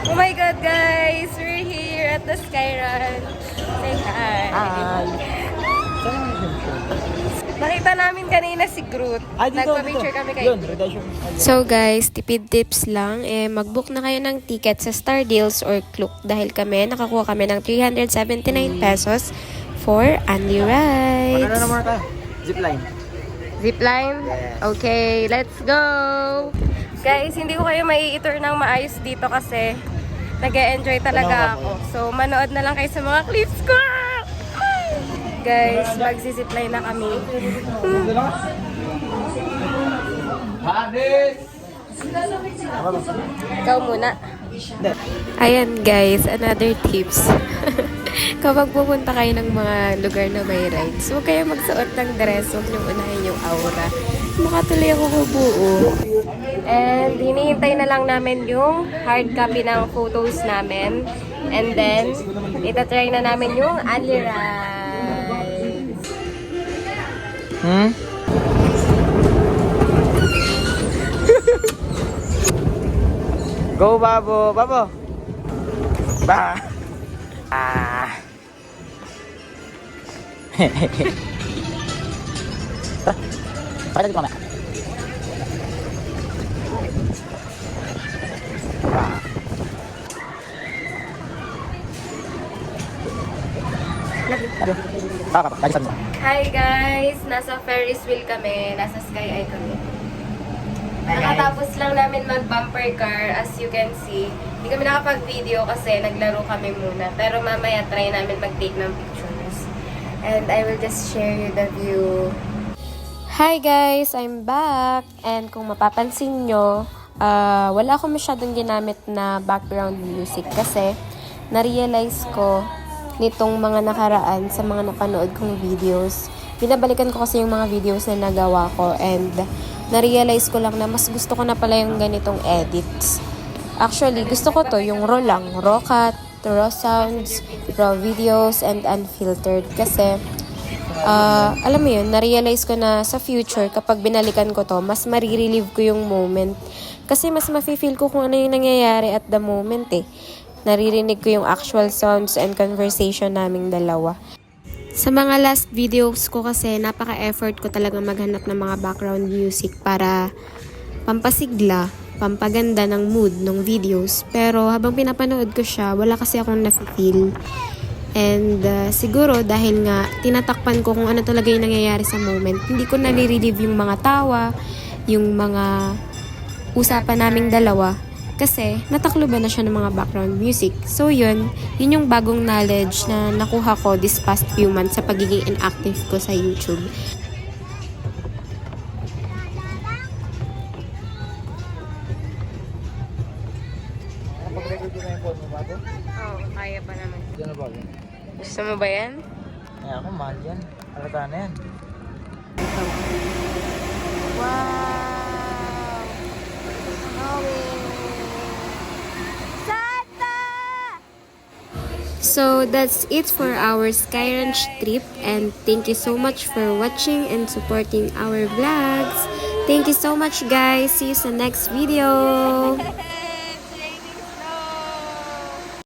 Oh my God, guys! We're here at the Skyran. Say hi. Hi! Nakita namin kanina si Groot. Nagpa-picture kami kay Yun, Groot. redemption. So guys, tipid tips lang, mag-book na kayo ng ticket sa Star Deals or Klook dahil nakakuha kami ng 379 pesos for Andy Ano Rides. na naman tayo? Zipline. Zipline? Yes. Okay, let's go! Guys, hindi ko kayo mai-tour ng maayos dito kasi nag-e-enjoy talaga ako. So, manood na lang kayo sa mga clips ko! Guys, magsisipline na kami. Ikaw muna. Ayan guys, another tips. Kapag pupunta kayo ng mga lugar na may rides, huwag kayo magsuot ng dress, huwag nyo unahin yung aura. Makatuloy ako kubuo. And hinihintay na lang namin yung hard copy ng photos namin. And then, itatry na namin yung Anli Rides. Go, Babo! Babo! Ba! Ah! Tara! Pakita dito kami. Hi guys! Nasa Ferris wheel kami. Nasa Sky Eye kami. Nakatapos lang namin mag-bumper car, as you can see. Hindi kami nakapag-video kasi naglaro kami muna. Pero mamaya try namin mag-take ng pictures. And I will just share you the view. Hi guys! I'm back! And kung mapapansin nyo, wala akong masyadong ginamit na background music kasi na-realize ko nitong mga nakaraan sa mga napanood kong videos. Binabalikan ko kasi yung mga videos na nagawa ko and na-realize ko lang na mas gusto ko na pala yung ganitong edits. Actually, gusto ko to, yung raw lang. Raw cut, raw sounds, raw videos, and unfiltered. Kasi, alam mo yun, na-realize ko na sa future, kapag binalikan ko to, mas marirelieve ko yung moment. Kasi mas mafe-feel ko kung ano yung nangyayari at the moment eh. Naririnig ko yung actual sounds and conversation naming dalawa. Sa mga last videos ko kasi, napaka-effort ko talaga maghanap ng mga background music para pampasigla, pampaganda ng mood ng videos. Pero habang pinapanood ko siya, wala kasi akong na-feel. And siguro dahil nga tinatakpan ko kung ano talaga yung nangyayari sa moment, hindi ko nare-relieve yung mga tawa, yung mga usapan naming dalawa. Kasi natakloban na siya ng mga background music. So yun yung bagong knowledge na nakuha ko this past few months sa pagiging inactive ko sa YouTube. Pag-record ko na yung phone mo, Babo? Oo, kaya pa naman. Diyan na, Babo. Gusto mo ba yan? Ay, ako, mahal yan. Halata na yan. Wow! So that's it for our Sky Ranch trip, and thank you so much for watching and supporting our vlogs. Thank you so much guys. See you sa next video.